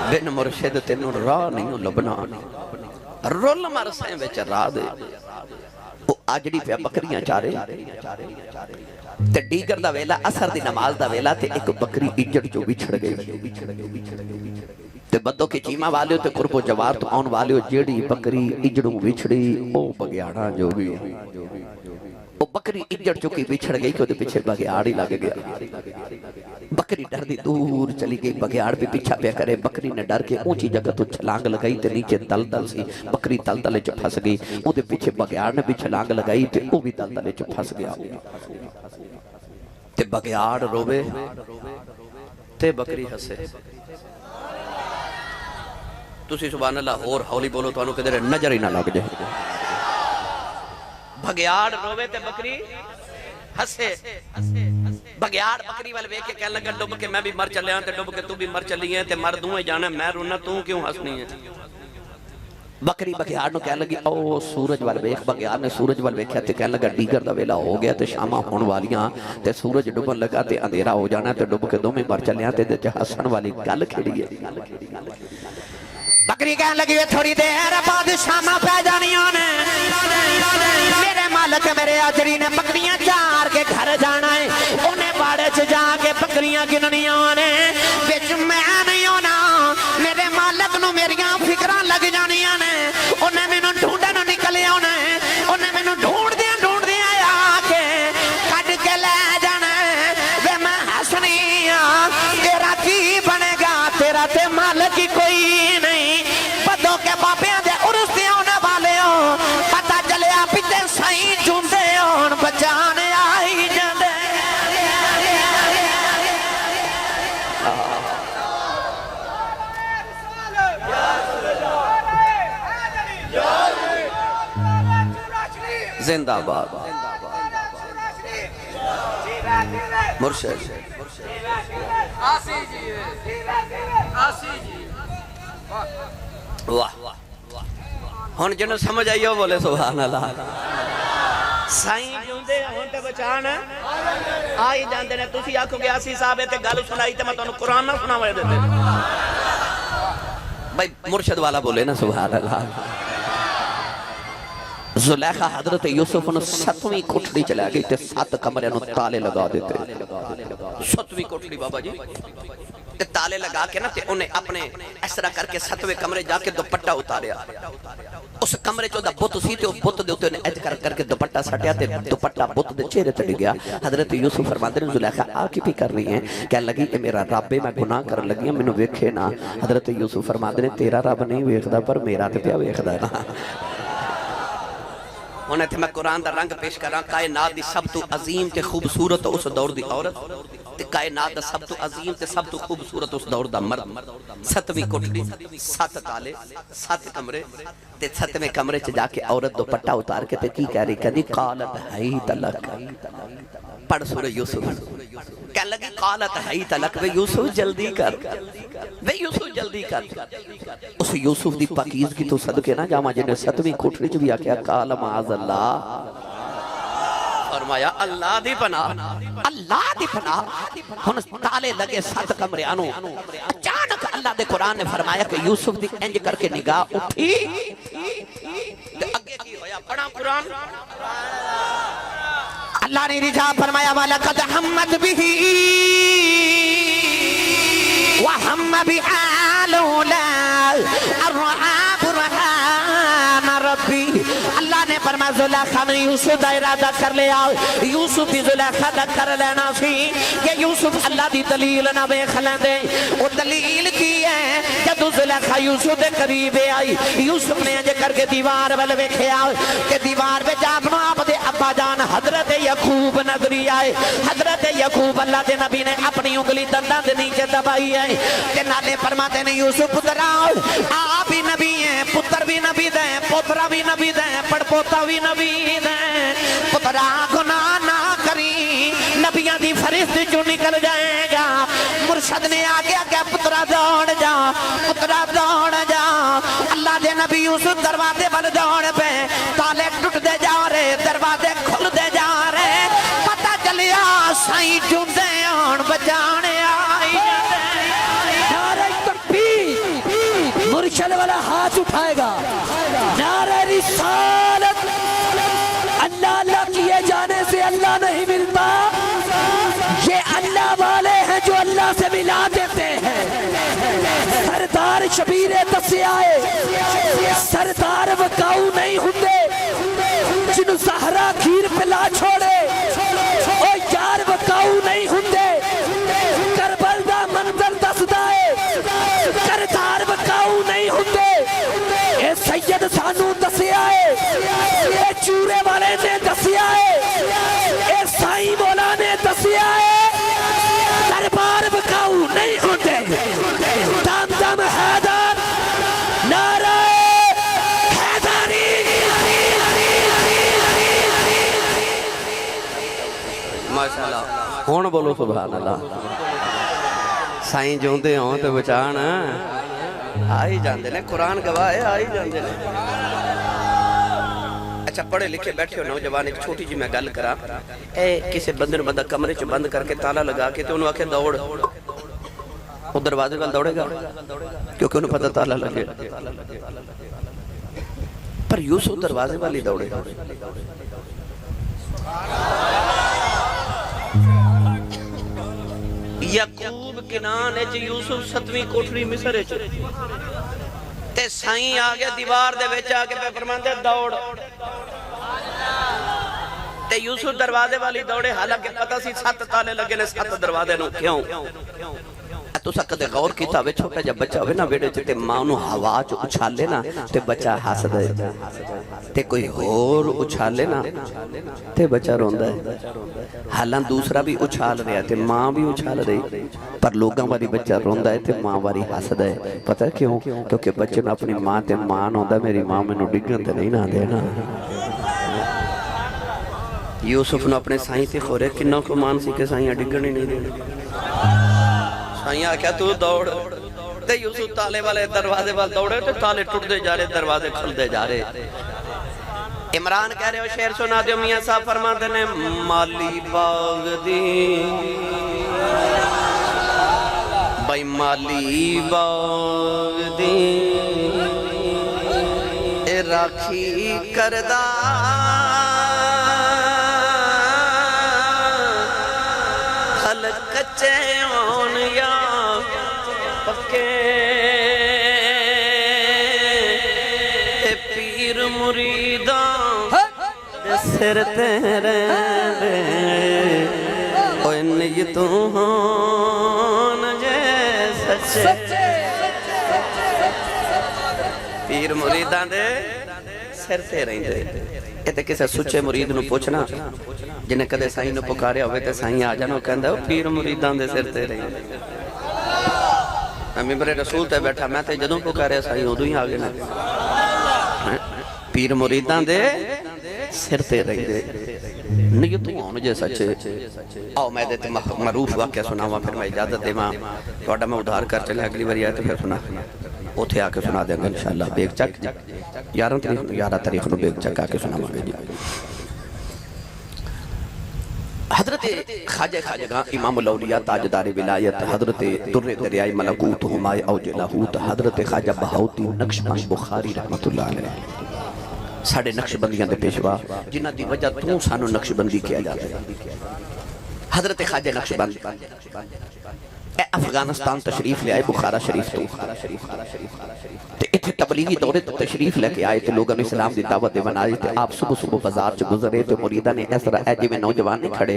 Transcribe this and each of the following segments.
बिन मुर्शिद तेनू राह नहीं लभना रुल मर सैं विच राह दे आजड़ी पे बकरियां चारे ते डीगर दा वेला असर दी नमाज दा वेला ते एक बकरी इज्जत चो बिछड़ गई ते बदो के चीमा वाले ते कुर्बो जवार तो आउण वाले जेड़ी बकरी इजड़ू बिछड़ी ओ बगयाड़ा जो भी ओ बकरी इज्जत चुकी बिछड़ गई तो पीछे बगयाड़ ही लग गया। बकरी डर दी दूर चली गई, बगयाड़ भी पीछा पे करे। बकरी ने डर के ऊंची जगह तो छलांग लगाई ते नीचे दलदल सी, बकरी दलदले च फस गई। ओदे पीछे बगयाड़ ने भी छलांग लगाई ते ओ भी दलदले च फस गया। ते बगयाड़ रोवे ते बकरी हसे। तुसी सुभान अल्लाह होर हौली बोलो, तुहानू किधरे नजर ही ना लग जाए। बगयाड़ रोवे ते बकरी हसे। बगयाड़ बकरी वाल वेख के कहने लगा डुब के मैं भी मर चलिया ते डुब के तू भी मर चली है ते मर दूए जाना, मैं रोना तू क्यों हसनी है। बकरी बगयाड़ नु कहने लगी ओ सूरज वाल वेख। बगयाड़ ने सूरज वाल वेख्या ते कहने लगा डीगर दा वेला हो गया ते शामा होने वालियां ते सूरज डुबन लगा ते अंधेरा हो जाना ते डुब के दोवें मर चलिया ते हसन वाली गल खिड़ी है। बकरी कहने लगी थोड़ी देर बाद शामा पै जानिया ने, मेरे मालिक मेरे अजरी ने बकरियां चार के घर जाना है। उन्हें बाड़े च जाके बकरियां गिननिया ने, बिच मैं नहीं होना। मेरे मालिक नु मेरिया फिक्रां लग जानिया ने। उन्हें मैनू ढूंढन निकले आना है। उन्हें मैनू ढूंढदियां आके कट के ले जाना वे मैं हसनी तेरा की बनेगा, तेरा ते मालिक ही कोई नहीं। बदो के बाबियां दे उर्स ते आने वाले हो, पता चलिया पिते साईं चुंदे होन बचाने आई जांदे। जिंदाबाद मुर्शिद वाह। हुण जिन्हों समझ आई हो बोले सुभान अल्लाह। साईं जिंदे हुण ते बचान आ ही जांदे ने। तुसी आखोगे आसी साहब ते गल सुनाई ते मैं तुहानू कुरान ना सुनावे देते भाई। मुर्शिद वाला बोले ना सुभान अल्लाह। जुलेखा हजरत यूसुफ ने 7वीं कोठड़ी चला गई ते 7 कमरे नु ताले लगा देते। 7वीं कोठड़ी बाबा जी ते ताले लगा के ना ते उन्हें अपने इस तरह करके 7वें कमरे जाके दुपट्टा उतारिया। उस कमरे चो दा बुत सी ते उस बुत दे उत्ते ने ऐज कर करके दुपट्टा सटिया ते दुपट्टा बुत दे चेहरे ते डिग गया। हजरत यूसुफ फरमाते ने जुलेखा आ की भी कर रही है? कह लगी ए मेरा रब है, मैं गुनाह कर लगी मैनू वेखे ना। हजरत यूसुफ फरमाते ने तेरा रब नहीं वेखदा पर मेरा ते पिया वेखदा है ना। उन्हें थे मैं कुरान दा रंग पेश करा। कायनात दी सब तो अजीम ते खूबसूरत उस दौर दी औरत ते कायनात दा सब तो अजीम ते सब तो खूबसूरत उस दौर दा मर्द। 7वीं कोठड़ी 7 ताले 7 कमरे ते 7वें कमरे च जाके औरत दुपट्टा उतार के ते की कह रही, कहती कालत है तलक। पढ़ सूरह यूसुफ। कह लगी कालत है तलक, वे यूसुफ जल्दी कर, वे यूसुफ जल्दी कर। उस यूसुफ दी पाकीज़गी तो सदके ना जावा जिन्हें 7वीं कोठड़ी च भी आख्या काल माज़ अल्लाह। फरमाया अल्लाह दी पनाह, अल्लाह दी पनाह। हुन ताले लगे 7 कमरियां नु। अचानक अल्लाह दे कुरान ने फरमाया कि यूसुफ दी इंज करके निगाह उठी ते अगे की होया। पढ़ा कुरान। अल्लाह ने रिजा फरमाया वाला कद हम्मत बिही वा हम्म बिहालुला अर्रहा बुरहान रब्बी। अल्लाह ने फरमाया जुलेखा ने यूसुफ दा इरादा कर लिया। यूसुफ भी जुलेखा दा कर लेना सी कि यूसुफ अल्लाह दी दलील ना वेख लेंदे। वो दलील की है जदों जुलेखा यूसुफ दे करीब आई, यूसुफ ने इंज करके दीवार वाल वेख्या कि दीवार विच अपनो आप दे अब्बा जान हजरत यकूब नजरी आए। हजरत यकूब अल्लाह दे नबी ने अपनी उंगली दंदां दे नीचे दबाई है ते नाले फरमाते ने यूसुफ पुत्रा आप भी नबी है, पुत्र भी नबी दे, पोतरा भी नबी दे, पड़पोता भी नबी दे। पुत्रा गुनाह ना करी, नबियां दी फरिश्त चो निकल जाएगा। मुर्शद ने आगे आगे पुत्रा दौड़ जा, पुत्रा दौड़ जा। अल्लाह दे नबी यूसुफ दरवाजे पर दौड़ पे, ताले टूटते जा रहे, दरवाजे खुलते जा रहे। पता चलिया साईं चुंदे होन बचाने आई। नारे तकबीर, महशर वाला हाथ उठाएगा, नारे रिसालत। अल्लाह अल्लाह किए जाने से अल्लाह नहीं मिलता, ये अल्लाह वाले हैं जो अल्लाह से मिला देते हैं। सरदार शबीर दसियाए, सरदार वकाऊ नहीं होंगे जिन्हों सहरा खीर पिला छोड़े, ओ यार वकाऊ नहीं होंगे। करबल दा मंजर दसदा है, सरदार वकाऊ नहीं होंगे। ये सैयद सानू दसिया है, ये चूरे वाले ने दसिया है, ये साईं मौला ने दसिया है, दरबार वकाऊ नहीं होंगे। दम दम हैदर, नारा हैदरी। माशाअल्लाह, हुण बोलो सुभान अल्लाह। साईं जोंदे हो तो बचान आ ही जाते ने, कुरान गवाह है, आ ही जाते ने। अच्छा पढ़े लिखे बैठे हो नौजवान, एक छोटी जी मैं गल करा। किसी बंदे बंदा कमरे च बंद करके ताला लगा के तो उन्होंने आखे दौड़, वो दरवाजे वाल दौड़ेगा क्योंकि उन्हें पता ताला लगे। पर यूसुफ दरवाजे वाली दौड़ेगा। याकूब किनान च यूसुफ 7वीं कोठरी मिस्र च ते साईं आ गया दीवार दे विच आके पे फरमांदे दौड़ ते यूसुफ दरवाजे वाली दौड़े, हालांकि पता सी 7 ताले लगे ने 7 दरवाजे नु। क्यों तुसा कदे गौर कीता वे छोटा जब बच्चा होवे ना वेड़े च ते मां नु हवा च उछाले ना ते बच्चा हसदा है, ते कोई होर उछाले ना ते बच्चा रोंदा है। हालां दूसरा भी उछाल रहा ते मां भी उछाल रही, पर लोगां वाली बच्चा रोंदा है ते मां वाली हसदा है। पता है क्यों? क्योंकि बच्चे नु अपनी मां ते मान होंदा, मेरी मां मैनू डिगण ते नहीं ना देना। यूसुफ ने अपने साईं ते खोरे किन्ना को मान सी के साईं डिगण ही नहीं देना। साईं आख्या तू दौड़, ते यूसुफ ताले वाले दरवाजे वाल दौड़े तो ताले टूटते जा रहे, दरवाजे खुलते जा रहे। इमरान कह रहे हो शेर सुना दो, मियां साहब फरमाते ने माली बाग दी भाई, माली बाग दी ए राखी करदा हल कच्चे होन या पक्के, पीर मुरीदा सिर तेरे निज तू होन जे सच्चे, पीर मुरीदा दे सिर ते रहिंदे। ये ते किसी सुचे मुरीद नू पुछना जिन्हें कदे साईं नू पुकारिया होवे ते साईं आ जाना, कहंदा पीर मुरीदा दे सिर ते रहिंदे। मिंबरे रसूल ते बैठा, मैं ते जदों पुकारिया साईं उदों ही आ गए ना। पीर मुरीदा दे सिर ते रहिंदे नहीं तू होन जे सच्चे। आओ मैं दे मरूफ वाक्य सुनावा, फिर मैं इजाजत देवां। तुहाडा मैं उधार कर चलिया, अगली बारी आए तो फिर सुना उथे आके सुना देंगे इंशाअल्लाह। बेग चक 11 तारीख नूं बेग चक आके सुनावांगे जी। हजरत ख्वाजा खाजगा इमामुल औलिया ताजदार विलायत हजरत दुर्रे दरियाए मलकूत हुमाए औज लाहूत हजरत ख्वाजा बहाउद्दीन नक्शबंद बुखारी रहमतुल्लाह अलैह साढ़े नक्शबंदियां दे पेशवा, जिन्हां दी वजह तू सानू नक्शबंदी किया जाता है। हजरत ख्वाजा नक्शबंद अफगानिस्तान तशरीफ ले आए, बुखारा शरीफ तो इतने तबलीगी दौरे तो तशरीफ लेके आए तो लोगों ने इस्लाम की दावत दे बनाई। तो आप सुबह सुबह बाजार च गुजरे तो मुरीदा ने इस तरह जिवें नौजवान नहीं खड़े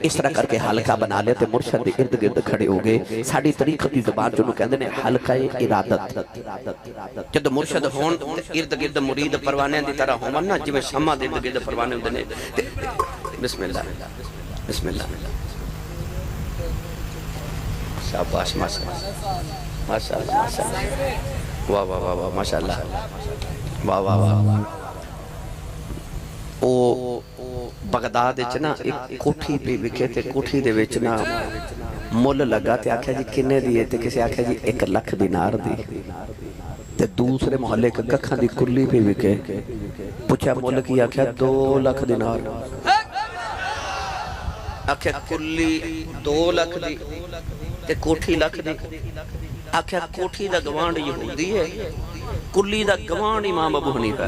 इस तरह करके हल्का बना लिया तो मुर्शद के इर्द गिर्द खड़े हो गए। साड़ी तरीक़त की ज़बान जिन्होंने कहते हैं हल्का इरादत, जब मुर्शद होन इर्द गिर्द मुरीद परवाने की तरह होवन ना, जिवें शम्मा दे इर्द गिर्द परवाने होंदे ने। बिस्मिल्लाह बिस्मिल्लाह, शाबाश माशाअल्लाह माशाअल्लाह माशाअल्लाह, वाह वाह वाह वाह माशाअल्लाह, वाह वाह वाह। ओ बगदाद विच ना एक कोठी पे विखे ते कोठी दे विच ना मुल लगा ते आख्या जी किन्ने दी है, ते किसी आख्या जी 1 लाख दिनार दी। ते दूसरे मोहल्ले एक कखां दी कुल्ली पे विके, पूछा मुल की, आख्या 2 लाख दिनार। आख्या कुल्ली 2 लाख दी ते कोठी लाख दी। आख्या कोठी दा गवांड यहूदी है, कुल्ली दा गवांड इमाम अबू हनीफा।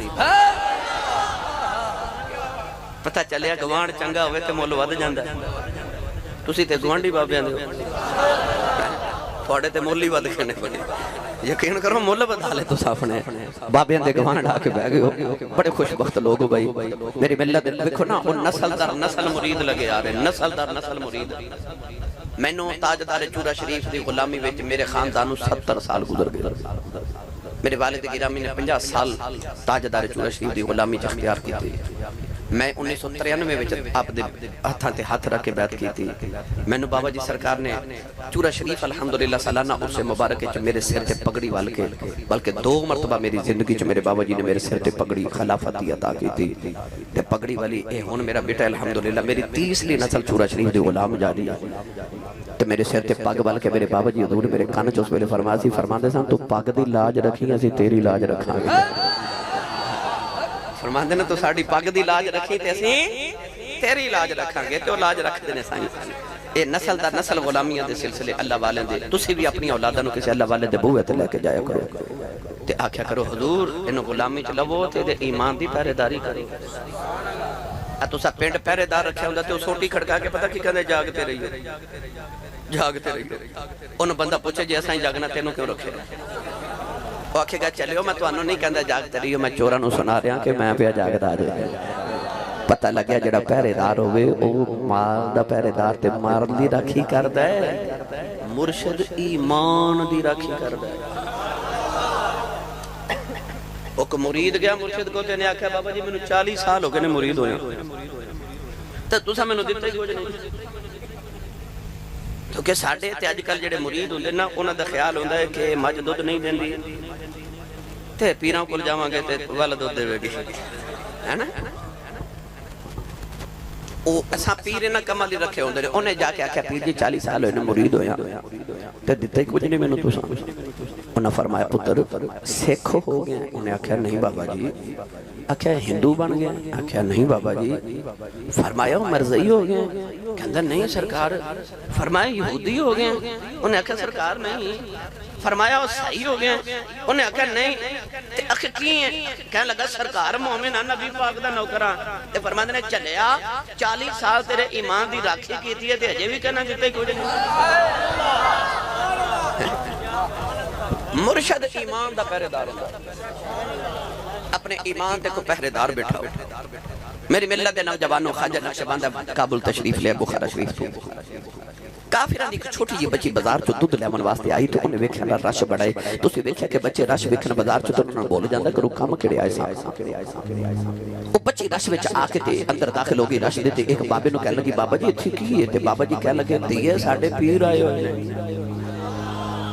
पता चलिया गवांड चंगा होवे ते मुल वध जांदा। तुसी ते गवांडी बाबियां दे हो, तुहाडे ते मुल ही वध गए ने। यकीन करो मुल बधा ले तुस अपने बाबियां दे गवांड आके बह गए हो। बड़े खुशबख्त लोग हो भाई। मेरी मिल्लत देखो ना, वो नस्ल दर नस्ल मुरीद लगे आ रहे, नस्ल दर नस्ल मुरीद। मैनू ताजदार चूरा शरीफ की गुलामी विच मेरे खानदान 70 साल गुजर गए। मेरे वालिद गिरामी ने 50 साल ताजदार चूरा शरीफ की गुलामी इख्तियार की। मैं 1993 आपदे हत्थां ते हथ रख के बैत की थी। मैनू बाबा जी सरकार ने चूरा शरीफ अल्हम्दुलिल्लाह सालाना उर्स मुबारक च मेरे सिर ते पगड़ी वाल के, बल्कि 2 मरतबा मेरी जिंदगी च मेरे बाबा जी ने मेरे सिर ते पगड़ी खिलाफत दी अता की थी। ते पगड़ी वाली ए हुण मेरा बेटा अल्हम्दुलिल्लाह मेरी 30वीं नस्ल चूरा शरीफ दी गुलाम जारी है। ते मेरे सिर ते पग वाल के मेरे बाबा जी हजूर मेरे कान च उस वेले फरमांदे सन, तू पग दी लाज रखी, असीं तेरी लाज रखांगे। फरमांदे ने तो साडी पग दी लाज रखी ते असीं तेरी लाज रखांगे। ते ओ लाज रखदे ने साईं। ए नस्ल दा नस्ल गुलामियां दे सिलसिले अल्लाह वाले दे। तुसी भी अपनी औलादां नूं किसी अल्लाह वाले दे बूहे ते लेके जाया करो ते आख्या करो हुजूर इन्हू गुलामी च लवो ते इहदे ईमान दी पहरेदारी करो। आ तुसा पिंड पहरेदार रखिया हुंदा ते ओ सोटी खड़का के पता की कहंदे जागते रहियो, जागते रहियो। उन बंदा पूछे जे असां जागना तेनू क्यों रखे? वो आखेगा चलियो मैं तुहानू नहीं कहंदा जागते रहियो, मैं चोरां नूं सुना रहा कि मैं पिया जागदा जे। पता लग्या जेड़ा पहरेदार होवे ओ माल दा पहरेदार ते माल दी राखी करदा है, मुर्शिद ईमान दी राखी करदा है। एक मुरीद गया मुर्शिद को ते ने आख्या बाबा जी मैनू 40 साल हो गए ने मुरीद होया ते तुसा मैनू दित्ता ही कुछ नहीं। क्योंकि साडे ते अजकल जेड़े मुरीद हुंदे ना उन्हां दा ख्याल हुंदा है कि मझ दुध नहीं देंदी ते पीरां कोल जावांगे ते वल दुध देवेगी, है ना। ओ असा पीर इन्हां कमां लई रखे हुंदे ने। उन्हें जाके आख्या पीर जी 40 साल होए ने मुरीद होया ते दित्ता ही कुछ नहीं मैनू तुसां। उन्हें फरमाया पुत्र सिख हो गया? उन्हें आख्या नहीं बाबा जी। आख्या हिंदू बन गया? आख्या नहीं बाबा जी। फरमाया मरज़ई हो गया? कहंदा नहीं सरकार। फरमाया यहूदी हो गया? उन्हें आख्या सरकार नहीं। फरमाया वो सही हो गया? उन्हें आख्या नहीं। ते आखिर की है? कहने लगा सरकार मोमिन है नबी पाक दा नौकरा। ते फरमांदे ने चलिया 40 साल तेरे ईमान दी राखी कीती है ते अजे भी कहना जिते कुछ नहीं। मुर्शद ईमान दा पहरेदार होंदा, अपने ईमान ते को पहरेदार बैठा हो। मेरी मिल्लत दे नौजवानों ख्वाजा नक्शबंद काबुल तशरीफ ले बुखारा शरीफ तो काफिरां दी छोटी जी बच्ची बाजार चो दूध लेवन वास्ते आई तो उन्हें वेख्या रश बड़ा है। तुसीं वेख्या कि बच्चे रश वेखन बाजार चो तो उन्होंने बोल जांदा करो कम किहड़े आए सा। वो बच्ची रश विच आके ते अंदर दाखिल हो गई। रश दे ते एक बाबे नूं कहण लगी बाबा जी इत्थे की है? ते बाबा जी कहण लगे धीए साडे पीर आए होए ने,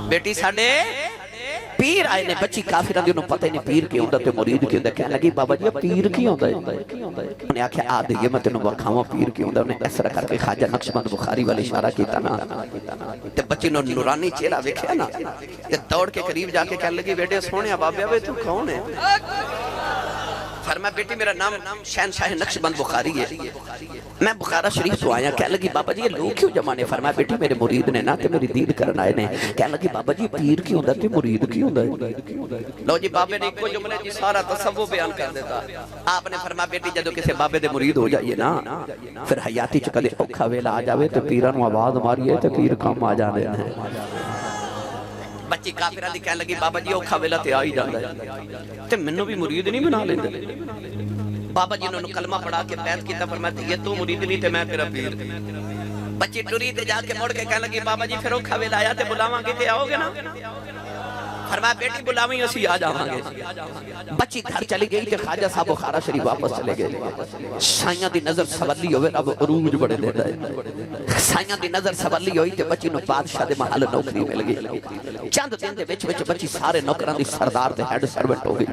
बेटी साडे पीर आए ने। बच्ची काफिरां दी उन्हें पता ही नहीं पीर की होंदा ते मुरीद की होंदा। कहने लगी बाबा जी पीर की होंदा है? उन्हें आख्या आ दईए मैं तेनों वखावां पीर की होंदा। उन्हें इस तरह करके ख्वाजा नक्शबंद बुखारी वाले इशारा किया ना ते बच्ची ने नूरानी चेहरा वेख्या ना ते दौड़ के करीब जाके कहने लगी बेटे सोहणिया बाबे वे तू कौन है? फरमाया बेटी मेरा नाम शहनशाह नक्शबंद बुखारी है, मैं बुखारा शरीफ तो आया। कह लगी बाबा जी ये लोग क्यों जमा ने? फरमाया बेटी मेरे मुरीद ने ना ते मेरी दीद करन आए ने। कह लगी बाबा जी पीर की होंदा ते मुरीद की होंदा? लो जी बाबे ने इको जुमले जी सारा तसव्वुफ बयान कर देता। आपने फरमाया बेटी जदों किसी बाबे दे मुरीद हो जाइए ना फिर हयाती च कदे औखा वेला आ जावे ते पीरां नूं आवाज मारिए ते पीर काम आ जांदे ने। बच्ची काफिरां दी कहन लगी बाबा जी औखा वेला ते आ ही जांदा है ते मैनू भी मुरीद नहीं बना लेंदे। बाबा जी ने कलमा पढ़ा के बैत किया। फरमाया ये तू मुरीद नहीं ते मैं तेरा पीर। बच्ची टुरी ते जाके मुड़ के कहन लगी बाबा जी फिर औखा वेला आया ते बुलावांगे ते आओगे ना? फरमाया बेटी बुलावी असी आ जावांगे। बच्ची घर चली गई ते ख्वाजा साहब बुखारा शरीफ वापस चले गए। साइयां दी नजर सवली होवे रब अरूज बड़े देता है। साइयां दी नजर सवली होई ते बच्ची नूं बादशाह दे महल नौकरी मिल गई। चंद दिन दे विच विच बच्ची सारे नौकरां दी सरदार ते हेड सर्वेंट हो गई।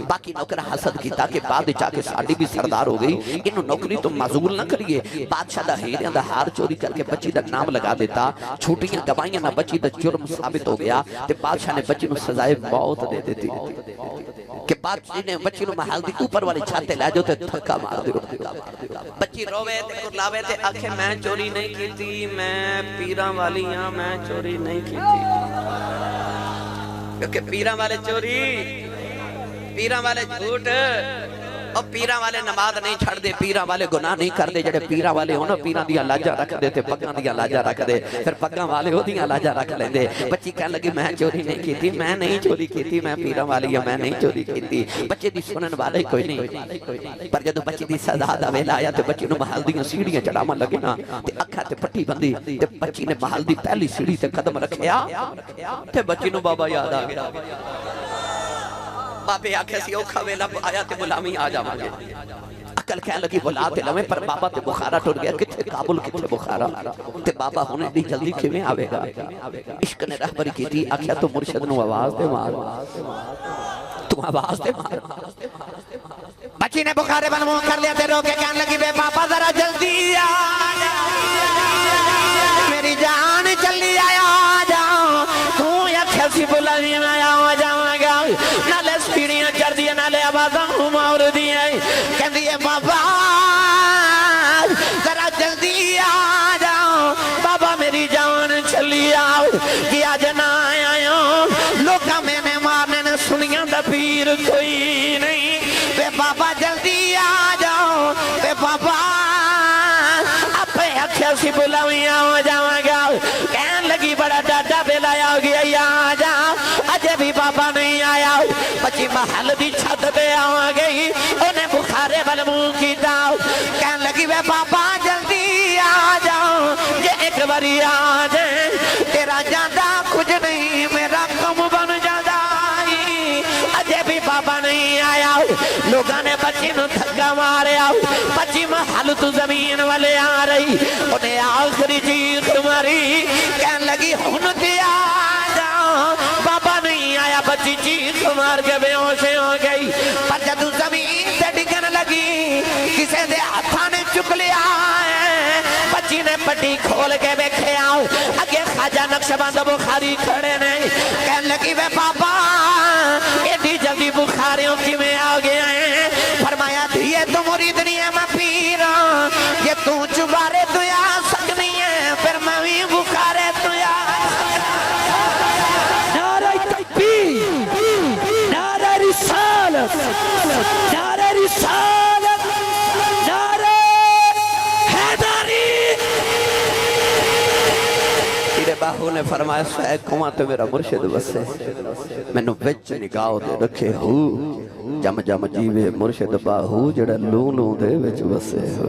बाकी नौकर हसद कीता कि बाद विच आके साडी भी सरदार हो गई, इन्हू नौकरी तो माजूल ना करिए। बादशाह दा हीरियां दा हार चोरी करके बच्ची दा नाम लगा देता। छुट्टियां गवाइयां ना बच्ची दा जुर्म साबित हो गया ते बादशाह ने बच्ची नूं सजाए मौत दे देती कि बादशाह ने बच्ची नूं महल दी ऊपर वाली छत ते ले जाओ ते धक्का मार दियो। बच्ची रोवे ते कुरलावे ते आखे मैं चोरी नहीं कीती, मैं पीरां वाली हां, मैं चोरी नहीं कीती। क्योंकि पीरा वाले चोरी, पीरा वाले झूठ और पीरा वाले नमाज नहीं छड़ते, पीरा वाले गुनाह नहीं करते। जेडे पीरा वाले हो ना, पीरा दियां लाजा रखते ते पग्गां दियां लाजा रखते, फिर पग्गां वाले ओदियां लाजा रख लेंदे। बच्ची कह लगी मैं चोरी नहीं की, मैं नहीं चोरी की, मैं पीरा वाली हां, मैं नहीं चोरी की। बच्चे दी सुनन वाले कोई नहीं। पर जदों बच्ची दी सजा दा वेला आया ते बच्ची नूं महल दियां सीढ़ियां चढ़ावन लगे ना ते अखां ते पट्टी बंदी ते बच्ची ने महल दी पहली सीढ़ी ते कदम रखया ते बच्ची नूं बाबा याद आ गया। बाबे आखे सी औखा वेला आया ते गुलामी आ जावांगे। अकल कह लगी बुला ते लवे, पर बाबा ते बुखारा टुट गया। किथे काबुल किथे बुखारा ते बाबा हुण इतनी जल्दी किवें आवेगा। इश्क ने रहबरी कीती, आख्या तू मुर्शिद नूं आवाज दे मार, तू आवाज दे मार। बच्ची ने बुखारे बन मुंह कर लिया ते रो के कहने लगी वे पापा जरा जल्दी आ, मेरी जान चली आया जा। तू आख्या सी बुलावी मैं आ जावांगा, नाले सीढ़ियां चढ़ दी नाले आवाज़ां मार दी। कहंदी है बाबा जरा जल्दी आ जाओ, बाबा मेरी जान चली आओ कि आज ना आया। लोग मैंने मारने ने सुनिया दा पीर कोई नहीं। वे बाबा जल्दी आ जाओ, वे बाबा आपे आख्या सी बुलावी आ जावांगा। कहन लगी बड़ा डाटा बेलाया हो गया, आ जा अजे भी बाबा नहीं आया। बच्ची महल दी छत पे आ गई, उन्हें बुखारे वाल मुंह कीता। कहन लगी वे बाबा जल्दी आ जाओ, जे एक बारी आ जाए तेरा जादा कुछ नहीं, मेरा कम बन जाता। अजे भी बाबा नहीं आया। लोगों ने बच्ची नूं धक्का मारिया, बच्ची महल तू जमीन वाले आ रही। उन्हें आखिरी चीख मारी, कहन लगी हुण ते आ जाओ, बाबा नहीं आया। बच्ची चीख मार के बेहोश हो गई। पर जदों जमीन से डिगन लगी, किसी दे हाथां ने चुक लिया। बच्ची ने पट्टी खोल के वेख्या, अगे ख्वाजा नक्शबंद बुखारी खड़े ने। कहन लगी वे बाबा एडी जल्दी बुखारियों किवें आ गए हैं? फरमाया धीए तू मुरीद नहीं है, मैं पीर हां। ये तू चुबारे तू आ सकनी है, फिर मैं भी बुखारे तू आ। नारे तकबीर, नारे रिसालत, नारे रिसालत, नारे हैदरी। तेरे बाहू ने फरमाया सै कुआं ते मेरा मुर्शिद वसे, मैनू विच निगाह दे रखे हू। जम जम जीवे मुर्शिद बाहू, जेड़ा लू लू दे विच वसे हो।